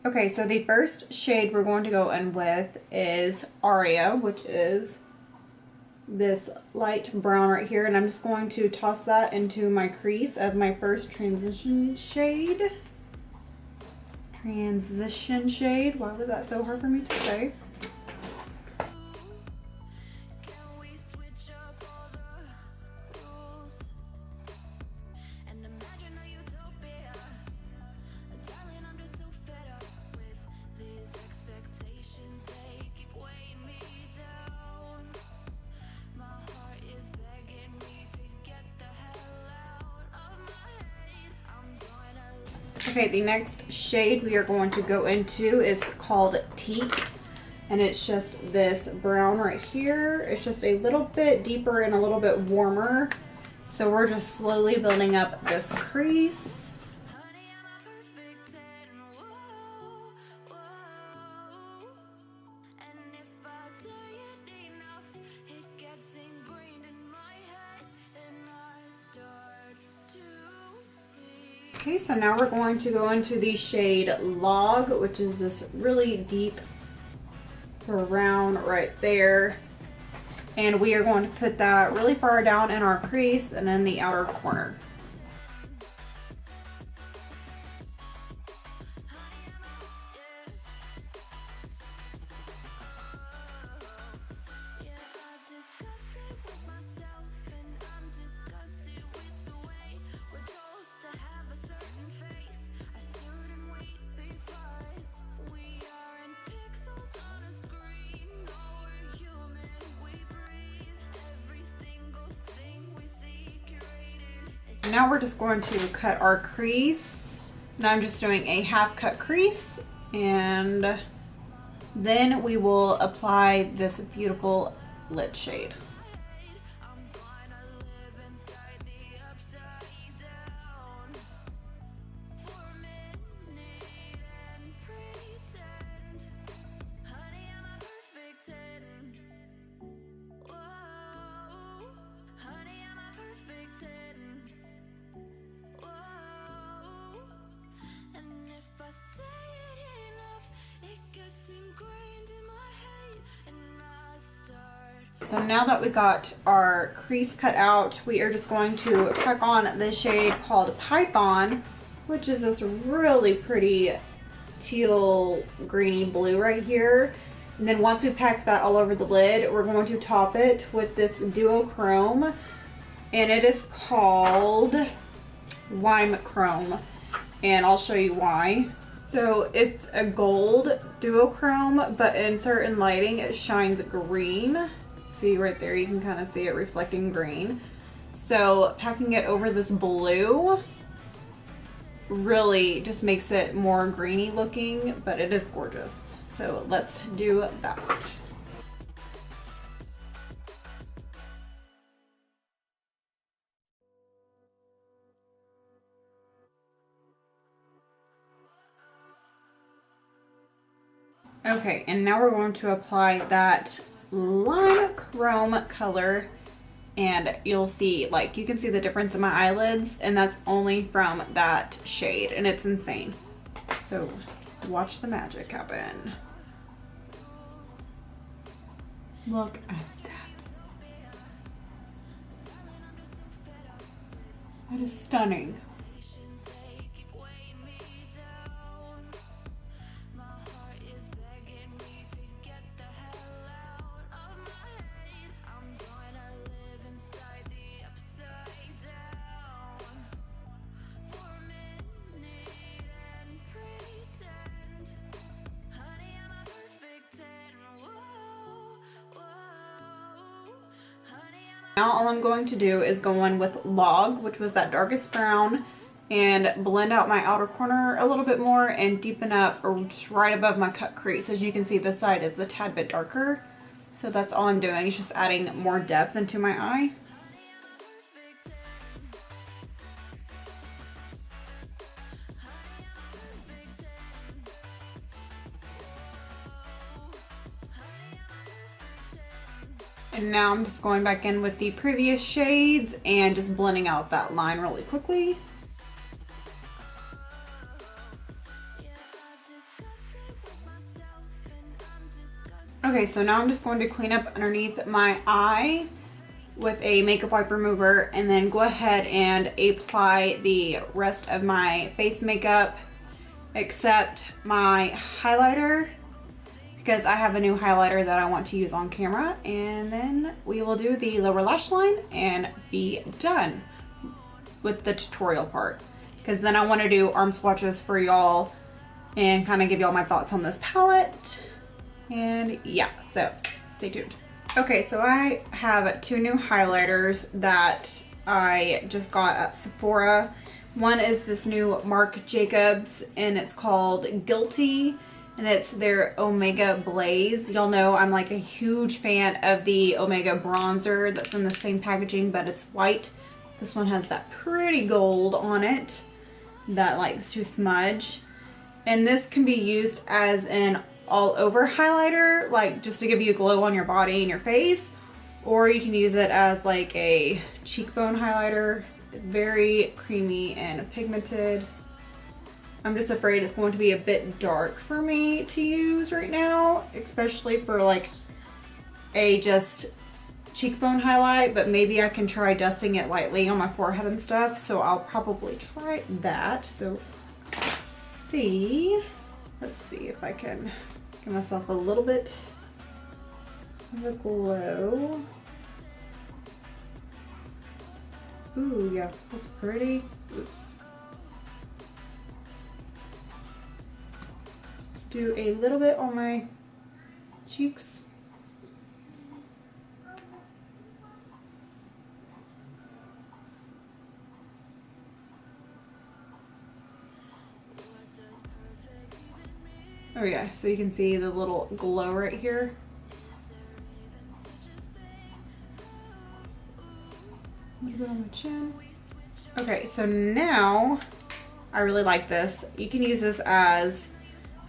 Okay, so the first shade we're going to go in with is Aria, which is this light brown right here, and I'm just going to toss that into my crease as my first transition shade. Transition shade. Why was that so hard for me to say? Okay, the next shade we are going to go into is called Teak, and it's just this brown right here. It's just a little bit deeper and a little bit warmer. So we're just slowly building up this crease. Okay, so now we're going to go into the shade Log, which is this really deep brown right there. And we are going to put that really far down in our crease and in the outer corner. Now we're just going to cut our crease. Now I'm just doing a half cut crease, and then we will apply this beautiful lid shade. So now that we got our crease cut out, we are just going to pack on this shade called Python, which is this really pretty teal greeny blue right here. And then once we pack that all over the lid, we're going to top it with this duochrome, and it is called Lime Chrome, and I'll show you why. So it's a gold duochrome, but in certain lighting it shines green. See right there, you can kind of see it reflecting green. So packing it over this blue really just makes it more greeny looking, but it is gorgeous. So let's do that. Okay, and now we're going to apply that lime chrome color, and you'll see, like, you can see the difference in my eyelids, and that's only from that shade, and it's insane. So watch the magic happen. Look at that. That is stunning. Now all I'm going to do is go in with Log, which was that darkest brown, and blend out my outer corner a little bit more and deepen up or just right above my cut crease. As you can see, this side is a tad bit darker. So that's all I'm doing, is just adding more depth into my eye. And now I'm just going back in with the previous shades and just blending out that line really quickly. Okay, so now I'm just going to clean up underneath my eye with a makeup wipe remover and then go ahead and apply the rest of my face makeup except my highlighter, because I have a new highlighter that I want to use on camera, and then we will do the lower lash line and be done with the tutorial part, because then I want to do arm swatches for y'all and kind of give y'all my thoughts on this palette. And yeah, so stay tuned. Okay, so I have two new highlighters that I just got at Sephora. One is this new Marc Jacobs and it's called Guilty, and it's their Omega Blaze. Y'all know I'm like a huge fan of the Omega bronzer that's in the same packaging, but it's white. This one has that pretty gold on it that likes to smudge. And this can be used as an all over highlighter, like just to give you a glow on your body and your face, or you can use it as like a cheekbone highlighter. Very creamy and pigmented. I'm just afraid it's going to be a bit dark for me to use right now, especially for like a just cheekbone highlight, but maybe I can try dusting it lightly on my forehead and stuff, so I'll probably try that. So let's see if I can give myself a little bit of a glow. Ooh, yeah, that's pretty. Oops. Do a little bit on my cheeks. Oh yeah, so you can see the little glow right here. A little bit on my chin. Okay, so now I really like this. You can use this as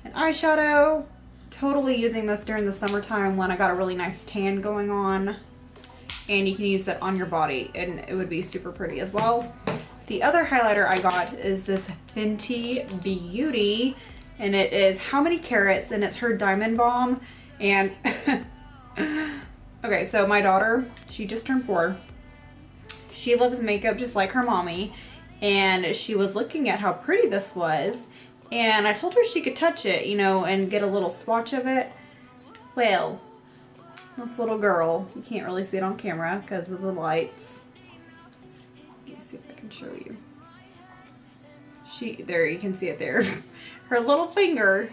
an eyeshadow. Totally using this during the summertime when I got a really nice tan going on. And you can use that on your body and it would be super pretty as well. The other highlighter I got is this Fenty Beauty, and it is How Many Carats, and it's her Diamond Balm. And okay, so my daughter, she just turned 4. She loves makeup just like her mommy, and she was looking at how pretty this was, and I told her she could touch it, you know, and get a little swatch of it. Well, this little girl, you can't really see it on camera because of the lights. Let me see if I can show you. There, you can see it there. Her little finger,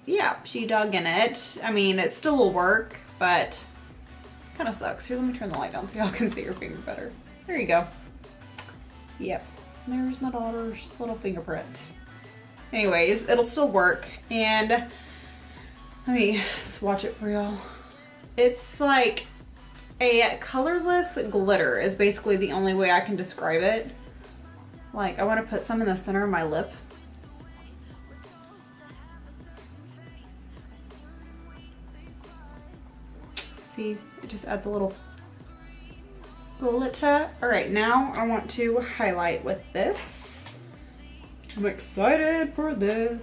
yeah, she dug in it. I mean, it still will work, but kind of sucks. Here, let me turn the light down so y'all can see her finger better. There you go. Yep, there's my daughter's little fingerprint. Anyways, it'll still work, and let me swatch it for y'all. It's like a colorless glitter is basically the only way I can describe it. Like, I want to put some in the center of my lip. See, it just adds a little glitter. All right, now I want to highlight with this. I'm excited for this.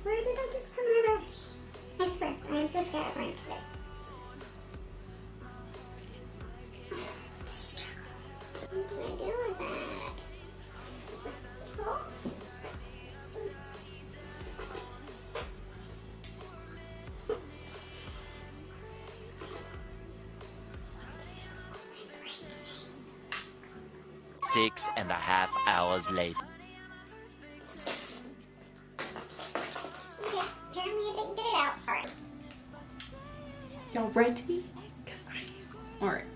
Where did I just come out of? I swear, I am so scatterbrained today. What do I do with that? Oh. 6.5 hours later. Okay, apparently I didn't get it out. Alright. Y'all ready? Because I am. All right.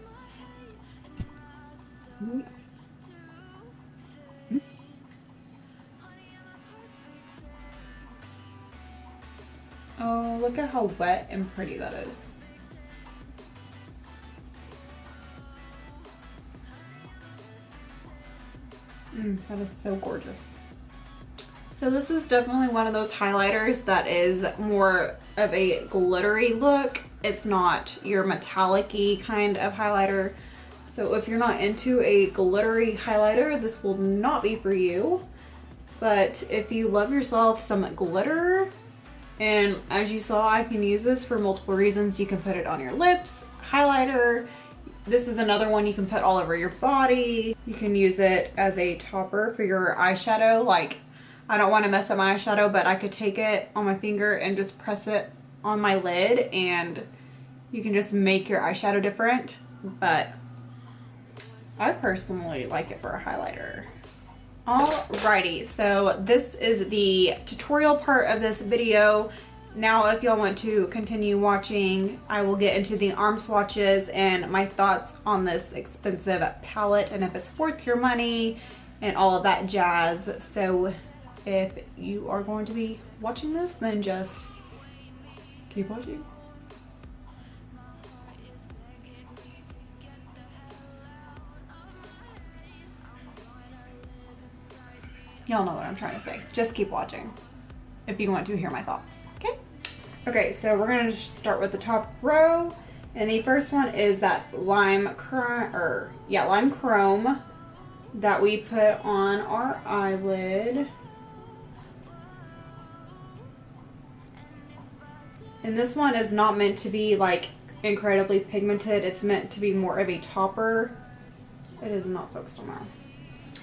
Oh, look at how wet and pretty that is. That is so gorgeous. So this is definitely one of those highlighters that is more of a glittery look. It's not your metallic-y kind of highlighter. So if you're not into a glittery highlighter, this will not be for you. But if you love yourself some glitter, And as you saw, I can use this for multiple reasons. You can put it on your lips, highlighter. This is another one you can put all over your body. You can use it as a topper for your eyeshadow. Like, I don't want to mess up my eyeshadow, but I could take it on my finger and just press it on my lid, and you can just make your eyeshadow different. But I personally like it for a highlighter. Alrighty, so this is the tutorial part of this video. Now if y'all want to continue watching, I will get into the arm swatches and my thoughts on this expensive palette and if it's worth your money and all of that jazz. So if you are going to be watching this, then just keep watching. Y'all know what I'm trying to say. Just keep watching if you want to hear my thoughts, okay? Okay, so we're gonna start with the top row. And the first one is that lime chrome that we put on our eyelid. And this one is not meant to be like incredibly pigmented. It's meant to be more of a topper. It is not focused on that.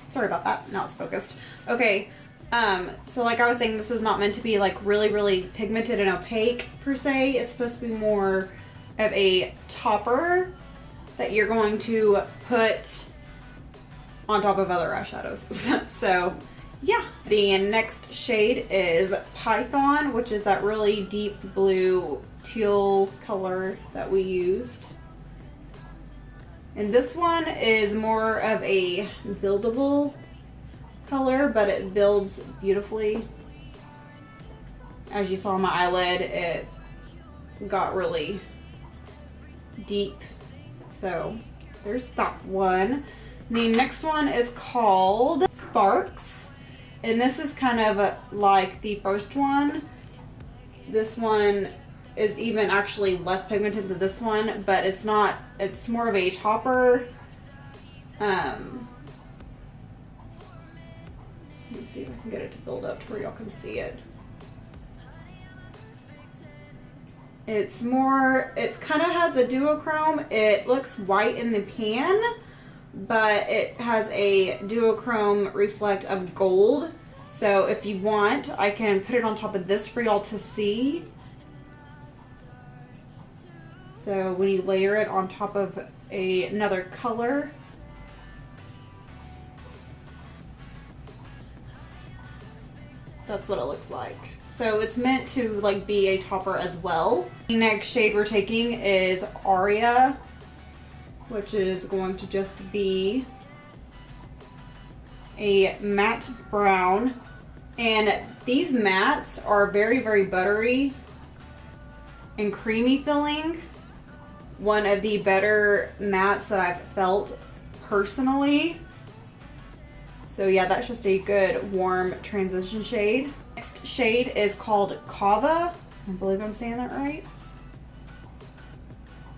Sorry about that. Now it's focused. Okay, so like I was saying, this is not meant to be like really pigmented and opaque per se. It's supposed to be more of a topper that you're going to put on top of other eyeshadows. So yeah, the next shade is Python, which is that really deep blue teal color that we used. And this one is more of a buildable color, but it builds beautifully. As you saw on my eyelid, it got really deep. So there's that one. The next one is called Sparks. And this is kind of like the first one. This one is even actually less pigmented than this one, but it's not, it's more of a topper. Let me see if I can get it to build up to where y'all can see it. It's more, it's kind of has a duochrome. It looks white in the pan, but it has a duochrome reflect of gold. So if you want, I can put it on top of this for y'all to see. So when you layer it on top of another color, that's what it looks like. So it's meant to like be a topper as well. The next shade we're taking is Aria, which is going to just be a matte brown. And these mattes are very buttery and creamy feeling. One of the better mattes that I've felt personally. So yeah, that's just a good warm transition shade. Next shade is called Kava. I believe I'm saying that right.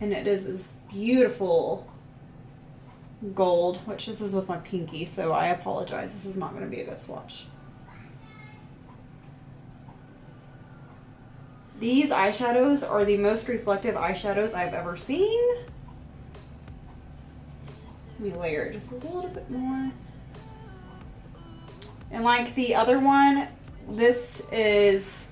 And it is this beautiful gold, which this is with my pinky, so I apologize. This is not going to be a good swatch. These eyeshadows are the most reflective eyeshadows I've ever seen. Let me layer it just a little bit more. And like the other one, this is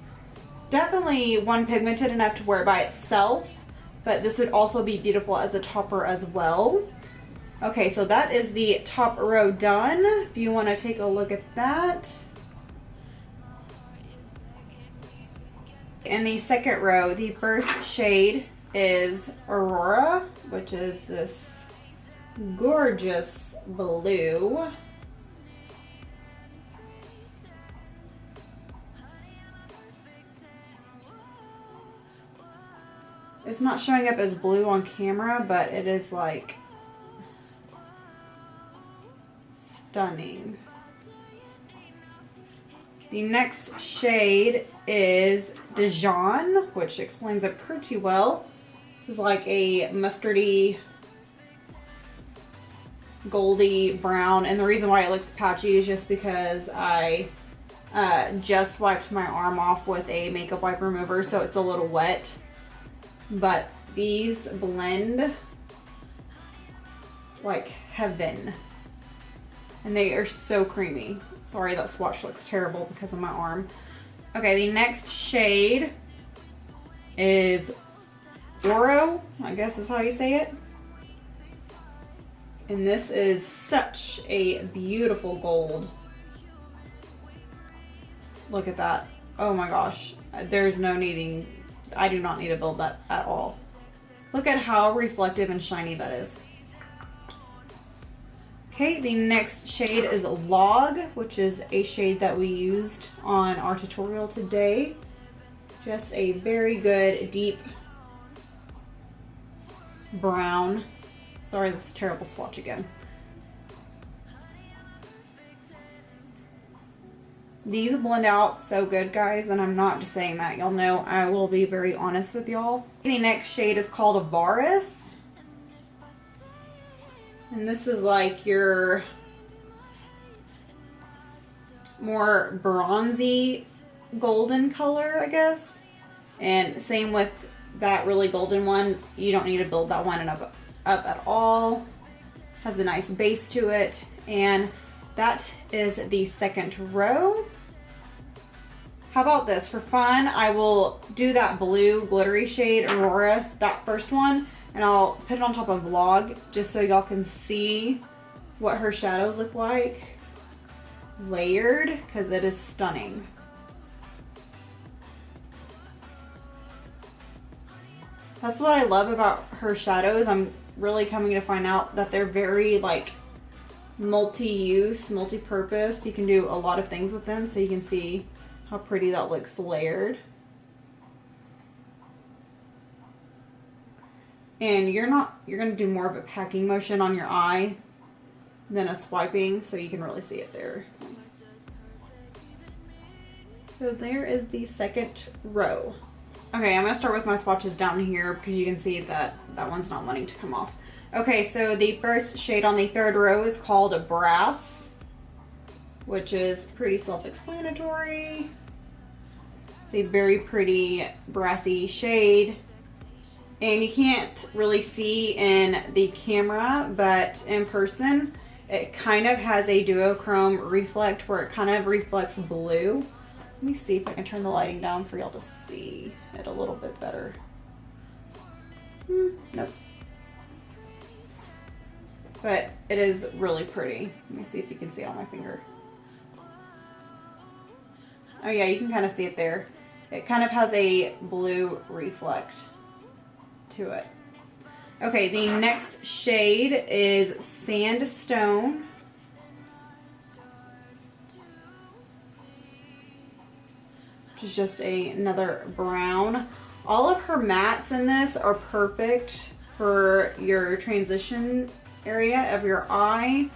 definitely one pigmented enough to wear by itself, but this would also be beautiful as a topper as well. Okay, so that is the top row done. If you want to take a look at that. In the second row, the first shade is Aurora, which is this gorgeous blue. It's not showing up as blue on camera, but it is like stunning. The next shade is Dijon, which explains it pretty well. This is like a mustardy, goldy brown, and the reason why it looks patchy is just because I just wiped my arm off with a makeup wipe remover, so it's a little wet. But these blend like heaven. And they are so creamy. Sorry, that swatch looks terrible because of my arm. Okay, the next shade is Oro, I guess is how you say it. And this is such a beautiful gold. Look at that. Oh my gosh. There's no needing, I do not need to build that at all. Look at how reflective and shiny that is. Okay, the next shade is Log, which is a shade that we used on our tutorial today. Just a very good deep brown. Sorry, this is a terrible swatch again. These blend out so good, guys, and I'm not just saying that. Y'all know I will be very honest with y'all. The next shade is called Avaris. And this is like your more bronzy golden color, I guess. And same with that really golden one. You don't need to build that one up at all. Has a nice base to it. And that is the second row. How about this? For fun, I will do that blue glittery shade, Aurora, that first one, and I'll put it on top of Vlog just so y'all can see what her shadows look like layered, because it is stunning. That's what I love about her shadows. I'm really coming to find out that they're very like multi-use, multi-purpose. You can do a lot of things with them, so you can see how pretty that looks layered. And you're going to do more of a packing motion on your eye than a swiping, so you can really see it there. So there is the second row. Okay, I'm going to start with my swatches down here because you can see that that one's not wanting to come off. Okay, so the first shade on the third row is called Brass, which is pretty self-explanatory. It's a very pretty brassy shade. And you can't really see in the camera, but in person, it kind of has a duochrome reflect where it kind of reflects blue. Let me see if I can turn the lighting down for y'all to see it a little bit better. Nope. But it is really pretty. Let me see if you can see it on my finger. Oh yeah, you can kind of see it there. It kind of has a blue reflect to it. Okay, the next shade is Sandstone. Which is just another brown. All of her mattes in this are perfect for your transition area of your eye,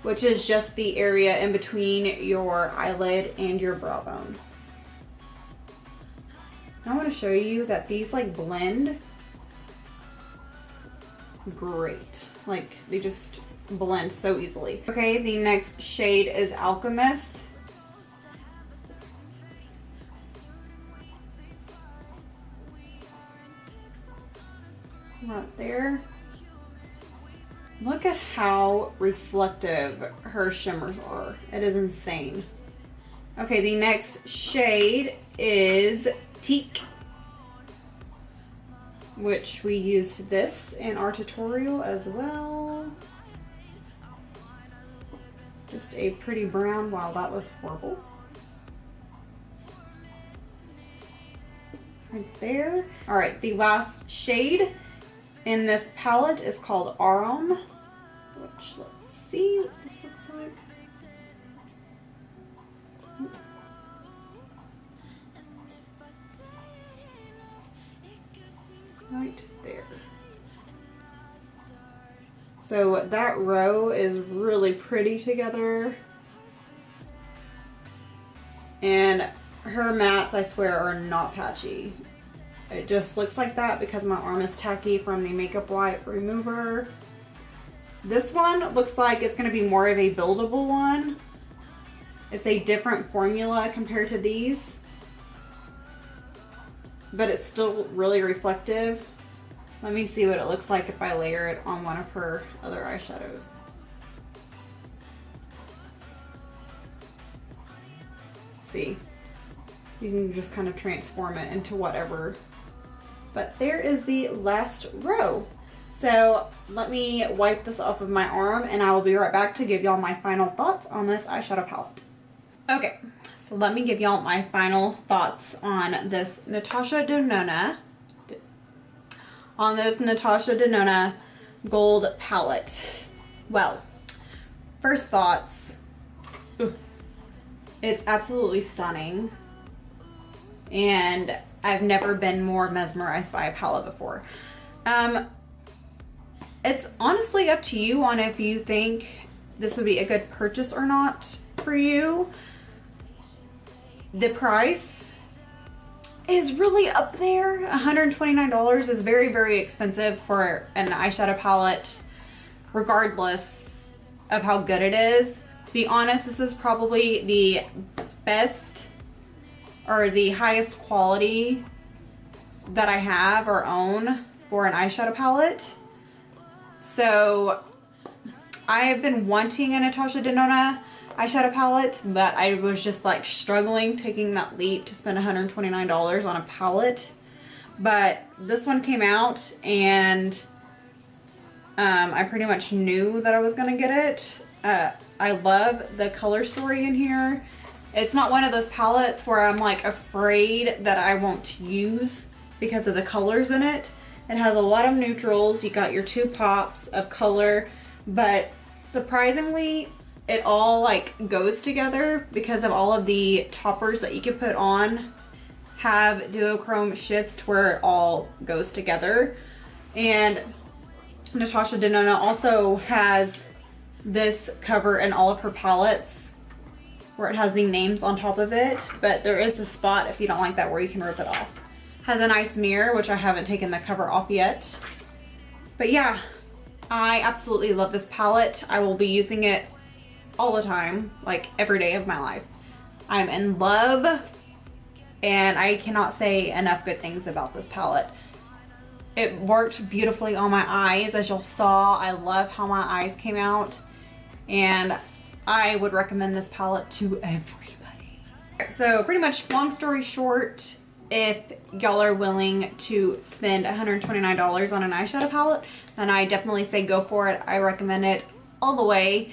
which is just the area in between your eyelid and your brow bone. I want to show you that these like blend great. Like they just blend so easily. Okay, the next shade is Alchemist. Right there. Look at how reflective her shimmers are. It is insane. Okay, the next shade is Teak, which we used this in our tutorial as well. Just a pretty brown. Wow, that was horrible. Right there. All right, the last shade in this palette is called Arum, which let's see what this looks like. Right there. So that row is really pretty together. And her mattes, I swear, are not patchy. It just looks like that because my arm is tacky from the makeup wipe remover. This one looks like it's going to be more of a buildable one. It's a different formula compared to these, but it's still really reflective. Let me see what it looks like if I layer it on one of her other eyeshadows. See, you can just kind of transform it into whatever. But there is the last row. So let me wipe this off of my arm and I will be right back to give y'all my final thoughts on this eyeshadow palette. Okay, so let me give y'all my final thoughts on this Natasha Denona. Gold palette. Well, first thoughts. It's absolutely stunning. And I've never been more mesmerized by a palette before. It's honestly up to you on if you think this would be a good purchase or not for you. The price is really up there. $129 is very, very expensive for an eyeshadow palette, regardless of how good it is. To be honest, this is probably the best or the highest quality that I have or own for an eyeshadow palette. So I have been wanting a Natasha Denona eyeshadow palette, but I was just like struggling taking that leap to spend $129 on a palette. But this one came out and I pretty much knew that I was gonna get it. I love the color story in here. It's not one of those palettes where I'm like afraid that I won't use because of the colors in it. It has a lot of neutrals. You got your two pops of color, but surprisingly, it all like goes together because of all of the toppers that you can put on have duochrome shifts to where it all goes together. And Natasha Denona also has this cover in all of her palettes where it has the names on top of it, but there is a spot if you don't like that where you can rip it off. Has a nice mirror, which I haven't taken the cover off yet. But yeah, I absolutely love this palette. I will be using it all the time, like every day of my life. I'm in love and I cannot say enough good things about this palette. It worked beautifully on my eyes, as y'all saw. I love how my eyes came out and I would recommend this palette to everybody. So pretty much, long story short, if y'all are willing to spend $129 on an eyeshadow palette, then I definitely say go for it. I recommend it all the way.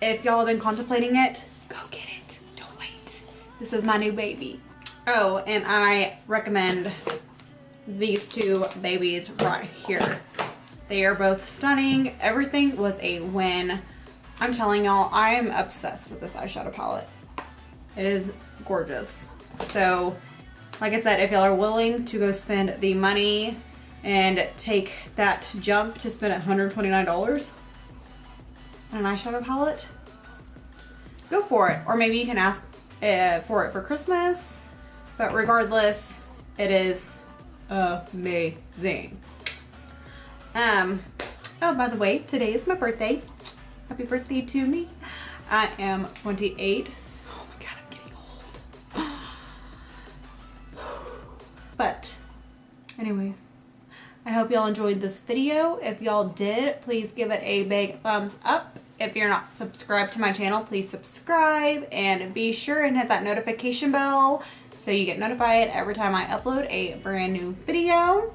If y'all have been contemplating it, go get it. Don't wait. This is my new baby. Oh, and I recommend these two babies right here. They are both stunning. Everything was a win. I'm telling y'all, I am obsessed with this eyeshadow palette. It is gorgeous. So, like I said, if y'all are willing to go spend the money and take that jump to spend $129 on an eyeshadow palette, go for it. Or maybe you can ask for it for Christmas. But regardless, it is amazing. Oh, by the way, today is my birthday. Happy birthday to me. I am 28. Oh my god, I'm getting old. But anyways, I hope y'all enjoyed this video. If y'all did, please give it a big thumbs up. If you're not subscribed to my channel, please subscribe and be sure and hit that notification bell so you get notified every time I upload a brand new video.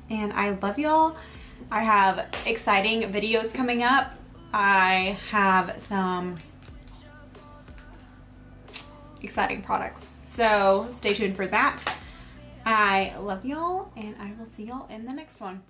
And I love y'all. I have exciting videos coming up. I have some exciting products, so stay tuned for that. I love y'all and I will see y'all in the next one.